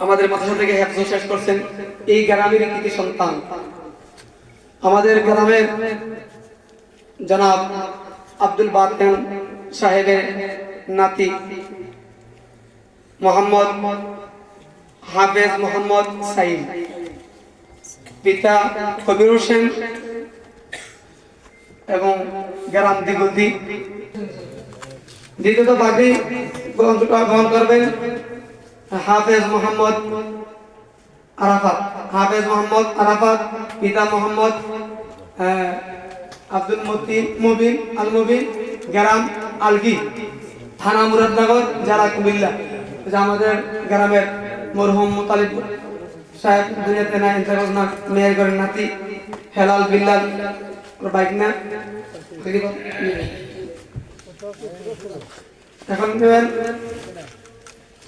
আমাদের মাদ্রাসা থেকে হেফজ শেষ করছেন। এই গ্রামের কৃতি সন্তান আমাদের গ্রামের জনাব আব্দুল বাতেন সাহেবের নাতি মোহাম্মদ হাফেজ মোহাম্মদ সাইদ, পিতা কবির হোসেন এবং গ্রাম দিগুলদি। দ্বিতীয়ত বাকি গ্রহণ করবেন হাফেজ মোহাম্মদ আরাফাত। হাফেজ মোহাম্মদ আরাফাত, পিতা মোহাম্মদ আব্দুল মুবিন আল মুবিন, গ্রাম আলগি, থানা মুরাদনগর, জেলা কুমিল্লা। আমাদের গ্রামের মরহুম মুতালিব সাহেব দুনিয়াতে না ইন্তেকাল না, মেয়ের ঘরের নাতি হেলাল বিল্লাল বাইক না। এখন নেবেন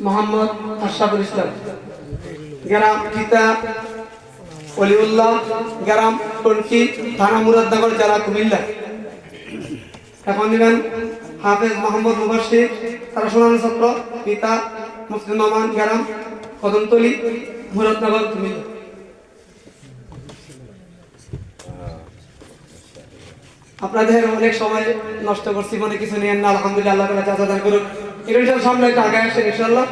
মোহাম্মদ আশরাফুল ইসলাম, গ্রাম পিতা অলিউল্লাহ, গ্রাম টনকি, থানা মুরাদনগর, জেলা কুমিল্লা। এখন নেবেন হাফেজ মোহাম্মদ মুবাশশির, তারা সোনালী ছাত্র, পিতা মুফতি নোমান, গ্রাম কদমতলী, মুরাদনগর, কুমিল্লা। আপনাদের অনেক সময় নষ্ট করছি, মনে কিছু নিয়েন না। আলহামদুলিল্লাহ, আল্লাহ তাআলা জাযা দান করুন। এর সামনে একটা আগে আসেন ইনশাআল্লাহ।